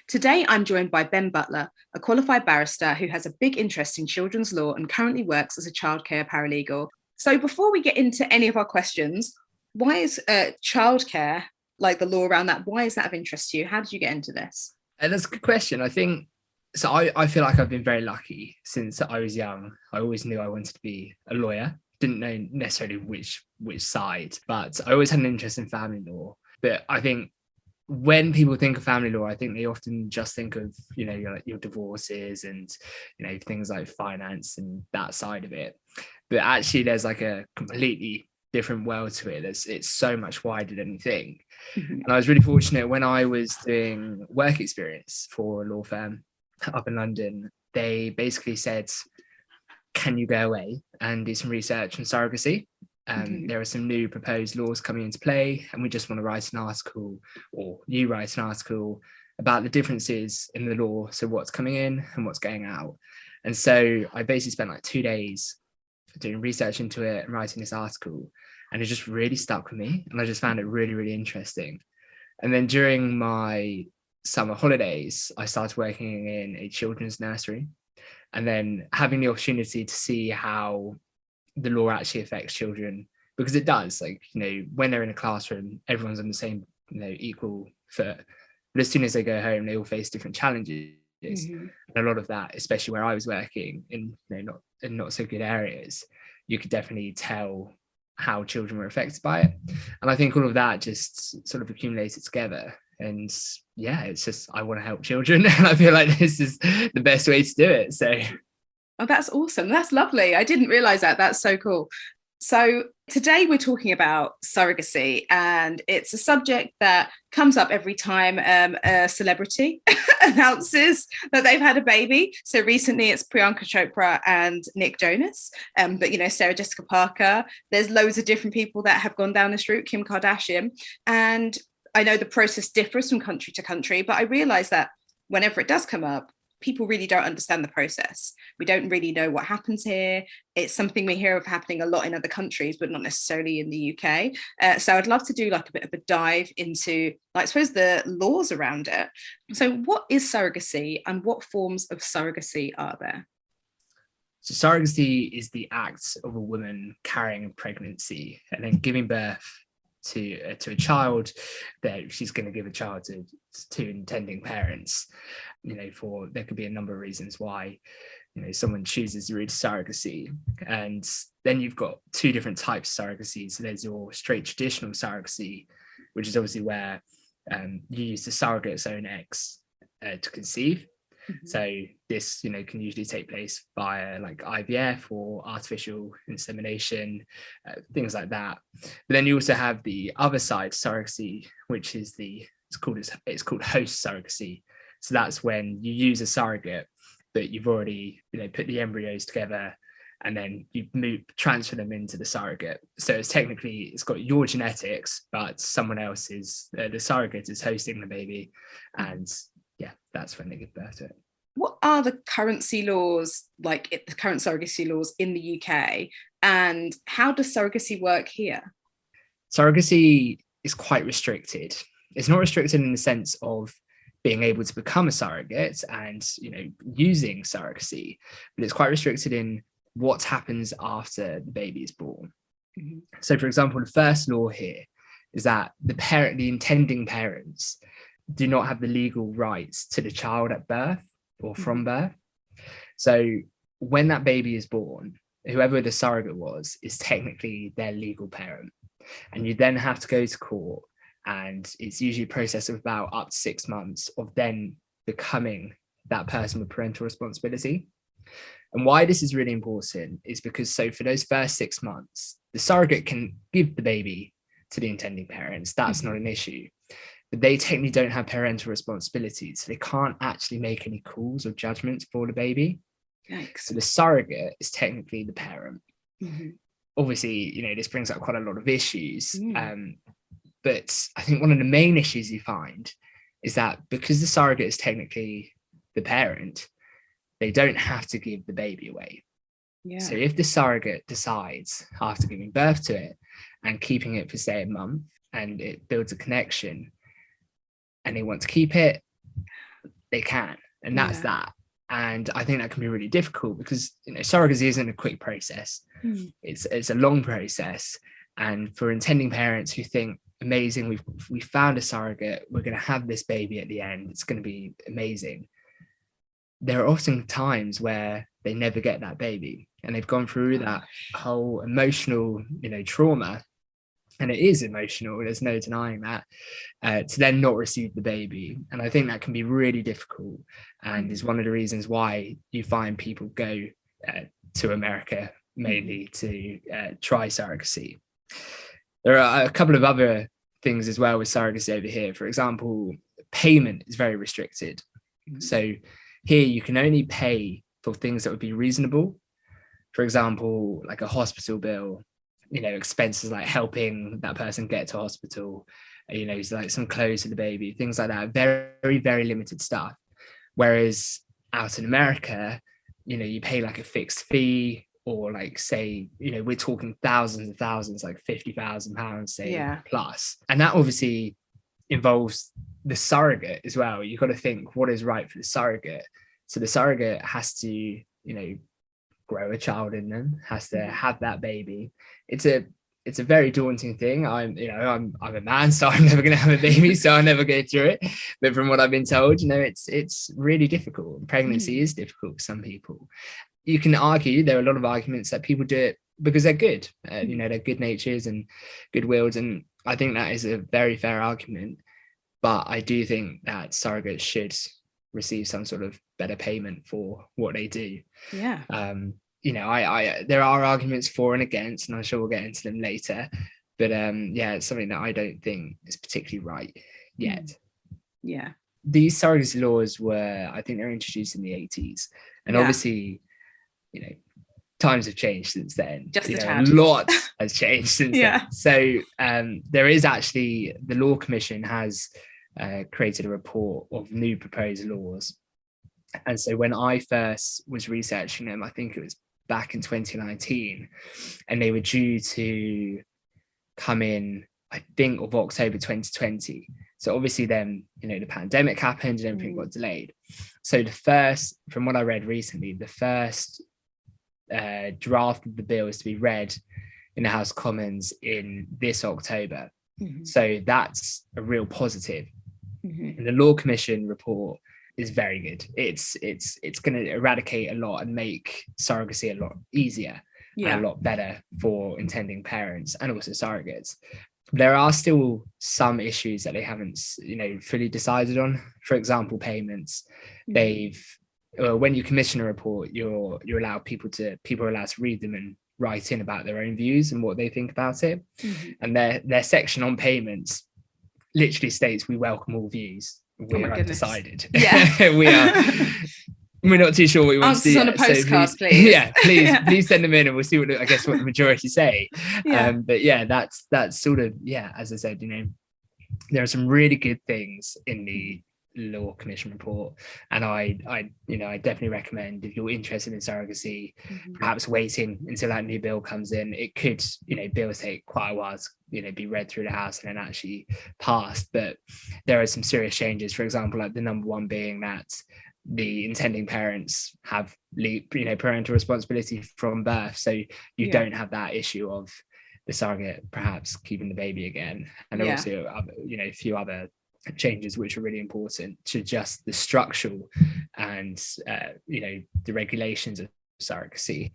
Today, I'm joined by Ben Butler, a qualified barrister who has a big interest in children's law and currently works as a childcare paralegal. So, before we get into any of our questions, why is childcare, like the law around that, why is that of interest to you? How did you get into this? That's a good question. I think so. I feel like I've been very lucky since I was young. I always knew I wanted to be a lawyer. Didn't know necessarily which side, but I always had an interest in family law. But I think when people think of family law, I think they often just think of, your divorces and, things like finance and that side of it. But actually there's like a completely different world to it. It's so much wider than you think. And I was really fortunate when I was doing work experience for a law firm up in London. They basically said, can you go away and do some research on surrogacy? There are some new proposed laws coming into play, and we just want to write an article, or you write an article about the differences in the law, so what's coming in and what's going out. And so I basically spent like 2 days doing research into it and writing this article, and it just really stuck with me, and I just found it really, really interesting. And then during my summer holidays, I started working in a children's nursery, and then having the opportunity to see how the law actually affects children, because it does. Like, when they're in a classroom, everyone's on the same, equal foot. But as soon as they go home, they all face different challenges. And a lot of that, especially where I was working in, not so good areas, you could definitely tell how children were affected by it. And I think all of that just sort of accumulated together. And yeah, it's just, I want to help children, and I feel like this is the best way to do it. So Oh, that's awesome. That's lovely. I didn't realize that. That's so cool. So today we're talking about surrogacy, and it's a subject that comes up every time a celebrity announces that they've had a baby. So recently it's Priyanka Chopra and Nick Jonas, but Sarah Jessica Parker. There's loads of different people that have gone down this route, Kim Kardashian. And I know the process differs from country to country, but I realize that whenever it does come up, people really don't understand the process. We don't really know what happens here. It's something we hear of happening a lot in other countries, but not necessarily in the UK. So I'd love to do like a bit of a dive into, I suppose, the laws around it. So what is surrogacy, and what forms of surrogacy are there? So surrogacy is the act of a woman carrying a pregnancy and then giving birth to a child that she's going to give a child to intending parents. There could be a number of reasons why someone chooses the route of surrogacy. And then you've got two different types of surrogacy. So there's your straight traditional surrogacy, which is obviously where you use the surrogate's own eggs to conceive. So this, can usually take place via like IVF or artificial insemination, things like that. But then you also have the other side, surrogacy, which is it's called host surrogacy. So that's when you use a surrogate, but you've already, put the embryos together, and then you transfer them into the surrogate. So it's got your genetics, but someone else is, the surrogate is hosting the baby, and yeah, that's when they give birth to it. What are the currency laws, like the current surrogacy laws in the UK, and how does surrogacy work here? Surrogacy is quite restricted. It's not restricted in the sense of being able to become a surrogate and, using surrogacy, but it's quite restricted in what happens after the baby is born. So, for example, the first law here is that the intending parents do not have the legal rights to the child at birth or from birth. So when that baby is born, whoever the surrogate was is technically their legal parent. And you then have to go to court, and it's usually a process of about up to 6 months of then becoming that person with parental responsibility. And why this is really important is because, so for those first 6 months, the surrogate can give the baby to the intending parents. That's not an issue. But they technically don't have parental responsibilities, so they can't actually make any calls or judgments for the baby. Yikes. So the surrogate is technically the parent. Obviously, this brings up quite a lot of issues. But I think one of the main issues you find is that because the surrogate is technically the parent, they don't have to give the baby away. So if the surrogate decides after giving birth to it and keeping it for, say, a month, and it builds a connection, and they want to keep it, they can, and that's that. And I think that can be really difficult because, you know, surrogacy isn't a quick process. It's a long process. And for intending parents who think, amazing, we found a surrogate, we're going to have this baby at the end, it's going to be amazing, there are often times where they never get that baby, and they've gone through that whole emotional, you know, trauma, and it is emotional, there's no denying that, to then not receive the baby. And I think that can be really difficult, and is one of the reasons why you find people go to America mainly to try surrogacy. There are a couple of other things as well with surrogacy over here. For example, payment is very restricted. So here you can only pay for things that would be reasonable. For example, like a hospital bill, you know, expenses like helping that person get to hospital, you know, like some clothes for the baby, things like that. Very, very limited stuff. Whereas out in America, you know, you pay like a fixed fee, or like, say, you know, we're talking thousands and thousands, like £50,000, say, plus. And that obviously involves the surrogate as well. You've got to think, what is right for the surrogate? So the surrogate has to, you know, grow a child in them, has to have that baby. It's a very daunting thing. I'm a man, so I'm never going to have a baby, so I'll never go through it. But from what I've been told, you know, it's really difficult. Pregnancy is difficult for some people. You can argue, there are a lot of arguments that people do it because they're good, you know, they're good natures and good wills, and I think that is a very fair argument. But I do think that surrogates should receive some sort of better payment for what they do. You know, I there are arguments for and against, and I'm sure we'll get into them later, but it's something that I don't think is particularly right yet. These surrogacy laws were, I think, they were introduced in the 80s, and obviously, you know, times have changed since then. A lot has changed since then. So there is actually, the Law Commission has created a report of new proposed laws. And so when I first was researching them, I think it was back in 2019, and they were due to come in, I think, of October 2020. So obviously then, you know, the pandemic happened and everything got delayed. So the first, from what I read recently, the first draft of the bill is to be read in the House of Commons in this October. So that's a real positive. And the Law Commission report is very good. It's going to eradicate a lot and make surrogacy a lot easier and a lot better for intending parents and also surrogates. There are still some issues that they haven't, you know, fully decided on. For example, payments. When you commission a report, you're allowed people are allowed to read them and write in about their own views and what they think about it. And their section on payments literally states, we welcome all views. We're undecided. We're not too sure what we want to see on a postcard, please. Please send them in, and we'll see what the majority say. But that's sort of, as I said, you know, there are some really good things in the Law Commission report, and I definitely recommend, if you're interested in surrogacy, perhaps waiting until that new bill comes in. It could, you know, bills take quite a while to, you know, be read through the House and then actually passed, but there are some serious changes. For example, like the number one being that the intending parents have, you know, parental responsibility from birth, so you don't have that issue of the surrogate perhaps keeping the baby again. And also, you know, a few other changes which are really important to just the structural and you know, the regulations of surrogacy.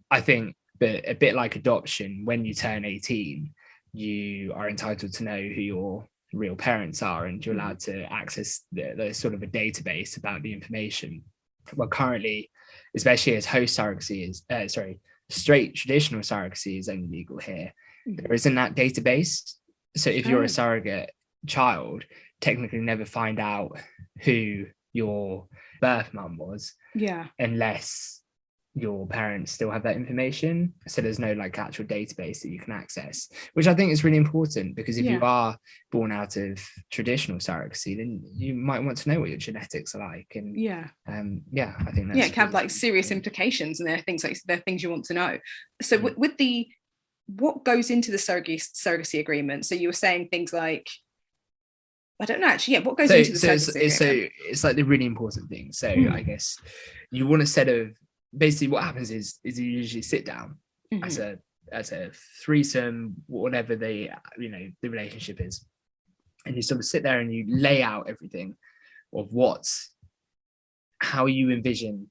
I think that a bit like adoption, when you turn 18, you are entitled to know who your real parents are, and you're allowed to access the sort of a database about the information. Well, currently, especially as host surrogacy is straight traditional surrogacy is only legal here, there isn't that database. So if you're a surrogate child, technically never find out who your birth mum was, unless your parents still have that information. So there's no like actual database that you can access, which I think is really important, because if you are born out of traditional surrogacy, then you might want to know what your genetics are like. And I think that's it can have like serious implications, and there are things you want to know. So with the, what goes into the surrogacy agreement? So you were saying things like I don't know actually. Yeah, what goes into the surrogacy agreement? It's like the really important thing. So I guess you want a set of, basically what happens is you usually sit down as a threesome, whatever the relationship is, and you sort of sit there and you lay out everything of how you envision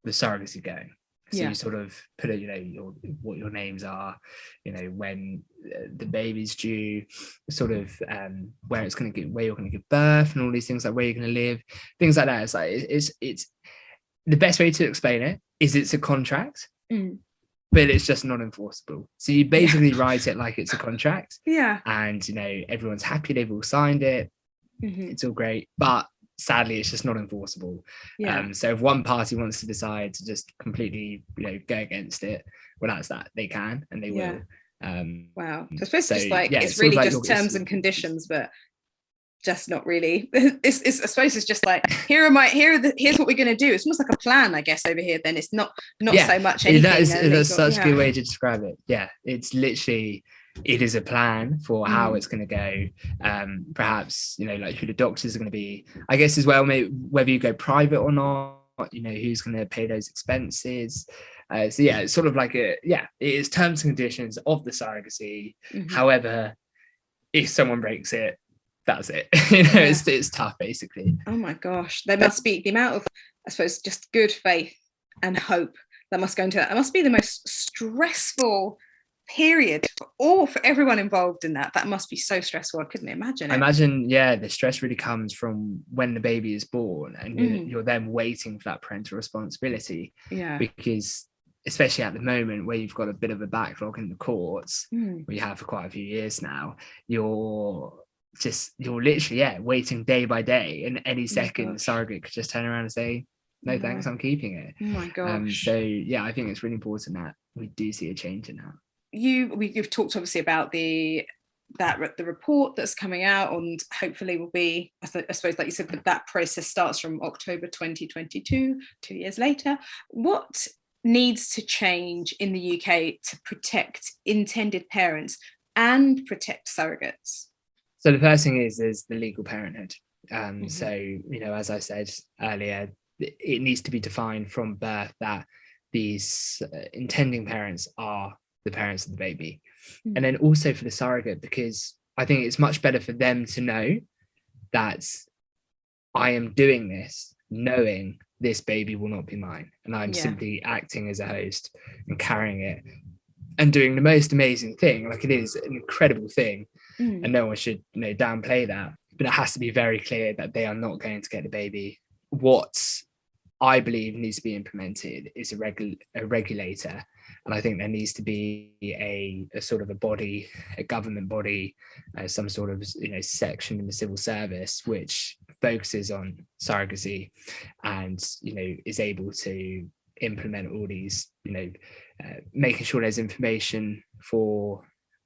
the surrogacy going. So you sort of put it, what your names are, when the baby's due, sort of where you're going to give birth, and all these things, like where you're going to live, things like that. It's like it's the best way to explain it is it's a contract, but it's just not enforceable. So you basically write it like it's a contract, and everyone's happy, they've all signed it, it's all great, but sadly it's just not enforceable. So if one party wants to decide to just completely go against it, well, that's that, they can and they will. Wow, so it's supposed to just it's really like just terms and conditions, but just not really. It's I suppose it's just like, here's what we're going to do. It's almost like a plan, I guess, over here. Then it's not so much anything. That's such a good way to describe it. It's literally, it is a plan for how it's going to go. Perhaps like who the doctors are going to be, I guess, as well, maybe whether you go private or not, who's going to pay those expenses. So it's sort of like it is terms and conditions of the surrogacy. However, if someone breaks it, that's it. It's tough, basically. Oh my gosh, there must be the amount of, I suppose, just good faith and hope that must go into that. It must be the most stressful period for everyone involved in that. That must be so stressful. I couldn't imagine it. I imagine, the stress really comes from when the baby is born, and you're then waiting for that parental responsibility. Because especially at the moment where you've got a bit of a backlog in the courts, where you have for quite a few years now, you're literally waiting day by day, and any second the surrogate could just turn around and say, no thanks, I'm keeping it. Oh my gosh. So I think it's really important that we do see a change in that. You've talked obviously about the report that's coming out, and hopefully will be, I suppose, like you said, that process starts from October 2022, 2 years later. What needs to change in the UK to protect intended parents and protect surrogates? So the first thing is the legal parenthood. So, as I said earlier, it needs to be defined from birth that these intending parents are the parents of the baby. And then also for the surrogate, because I think it's much better for them to know that I am doing this knowing this baby will not be mine, and I'm simply acting as a host and carrying it and doing the most amazing thing. Like, it is an incredible thing, and no one should downplay that, but it has to be very clear that they are not going to get the baby. What I believe needs to be implemented is a regulator, and I think there needs to be a sort of a body, a government body, some sort of section in the civil service which focuses on surrogacy and is able to implement all these, making sure there's information for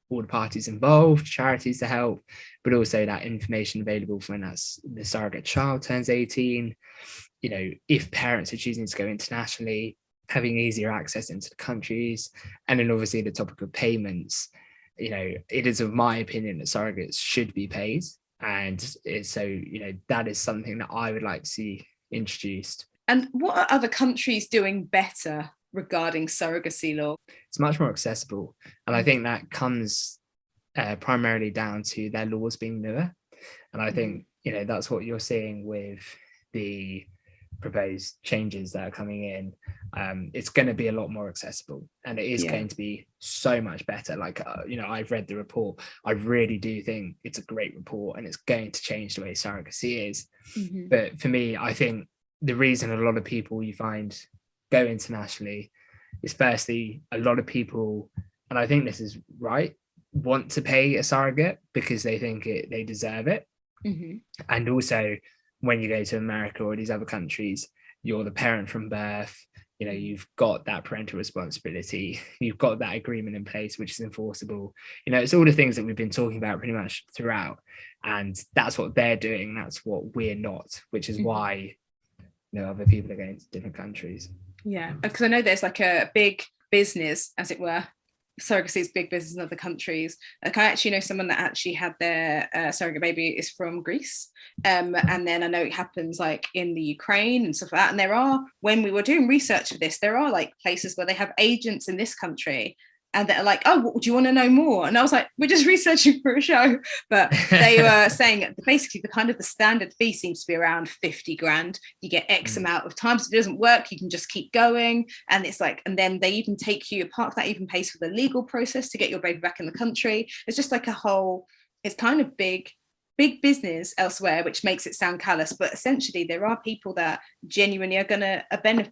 all the parties involved, charities to help, but also that information available for when the surrogate child turns 18. If parents are choosing to go internationally, having easier access into the countries. And then obviously the topic of payments, it is of my opinion that surrogates should be paid. And so, that is something that I would like to see introduced. And what are other countries doing better regarding surrogacy law? It's much more accessible. And I think that comes primarily down to their laws being newer. And I think, that's what you're seeing with the proposed changes that are coming in. It's going to be a lot more accessible, and it is going to be so much better. Like, I've read the report. I really do think it's a great report, and it's going to change the way surrogacy is. But for me, I think the reason a lot of people you find go internationally is, firstly, a lot of people, and I think this is right, want to pay a surrogate because they think they deserve it. And also, when you go to America or these other countries, you're the parent from birth. You've got that parental responsibility. You've got that agreement in place, which is enforceable. It's all the things that we've been talking about pretty much throughout. And that's what they're doing. That's what we're not, which is why, other people are going to different countries. Yeah, because I know there's like a big business, as it were, surrogacy is big business in other countries. Like I actually know someone that actually had their surrogate baby is from Greece. And then I know it happens like in the Ukraine and stuff like that. And there are, when we were doing research for this, there are like places where they have agents in this country and they're like, oh, do you want to know more? And I was like, we're just researching for a show. But they were saying basically the standard fee seems to be around 50 grand. You get X amount of times. If it doesn't work, you can just keep going. And it's like, and then they even take you, apart of that, even pays for the legal process to get your baby back in the country. It's just like a whole, it's kind of big business elsewhere, which makes it sound callous, but essentially there are people that genuinely are going to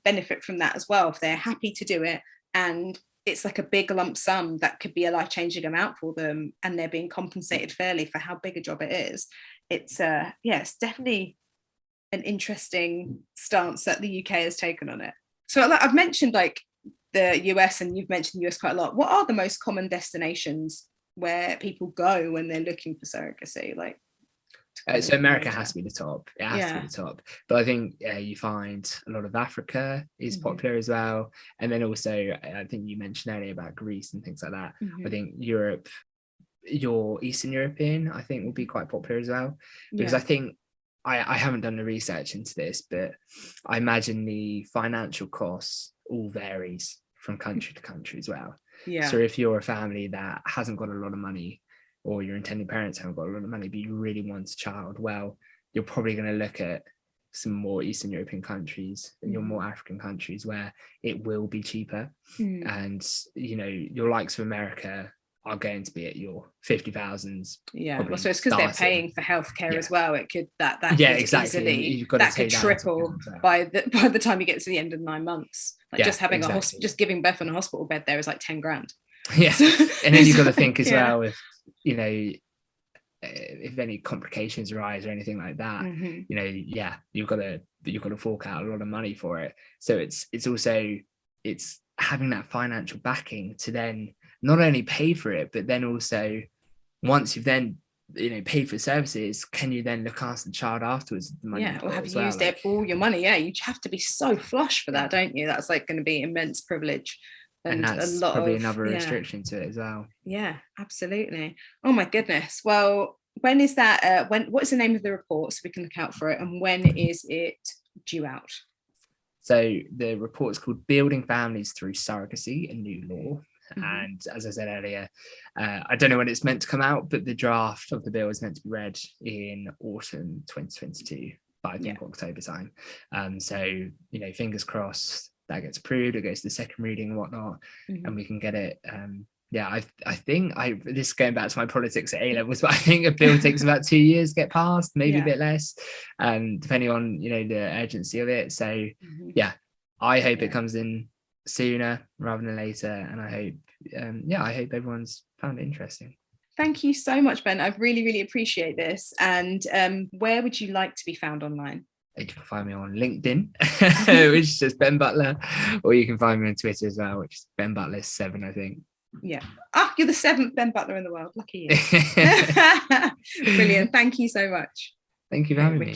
benefit from that as well if they're happy to do it. And it's like a big lump sum that could be a life-changing amount for them, and they're being compensated fairly for how big a job it is. It's it's definitely an interesting stance that the UK has taken on it. So I've mentioned like the US, and you've mentioned the US quite a lot. What are the most common destinations where people go when they're looking for surrogacy? Like so America has to be the top. It has to be the top. But I think you find a lot of Africa is popular as well. And then also, I think you mentioned earlier about Greece and things like that. I think Europe, your Eastern European, I think will be quite popular as well. Because I think, I haven't done the research into this, but I imagine the financial costs all varies from country to country as well. So if you're a family that hasn't got a lot of money, or your intended parents haven't got a lot of money, but you really want a child, well, you're probably going to look at some more Eastern European countries and your more African countries where it will be cheaper. And, you know, your likes of America are going to be at your 50,000s. Well, so it's because they're paying for healthcare as well. It could exactly. You've got that could triple by the time you get to the end of 9 months. Like just having just giving birth on a hospital bed there is like 10 grand. And then you've got to think as well if, you know, if any complications arise or anything like that, you know, you've got to fork out a lot of money for it. So it's also having that financial backing to then not only pay for it, but then also once you've then, you know, paid for services, can you then look after the child afterwards? The money or have you used all your money? You have to be so flush for that, don't you? That's like going to be immense privilege. And that's a lot probably another restriction to it as well. Yeah, absolutely. Oh my goodness. Well, when is that? What is the name of the report so we can look out for it? And when is it due out? So the report is called Building Families Through Surrogacy, a New Law. And as I said earlier, I don't know when it's meant to come out, but the draft of the bill is meant to be read in autumn 2022, but I think October time. So, you know, fingers crossed that gets approved, it goes to the second reading and whatnot, and we can get it. I think this is going back to my politics at A-levels, but I think a bill takes about 2 years to get passed, maybe a bit less, depending on, you know, the urgency of it. So I hope it comes in sooner rather than later, and I hope everyone's found it interesting. Thank you so much, Ben. I really, really appreciate this. And where would you like to be found online? You can find me on LinkedIn, which is just Ben Butler, or you can find me on Twitter as well, which is Ben Butler 7, I think. You're the 7th Ben Butler in the world. Lucky you. Brilliant. Thank you so much. Thank you for having me.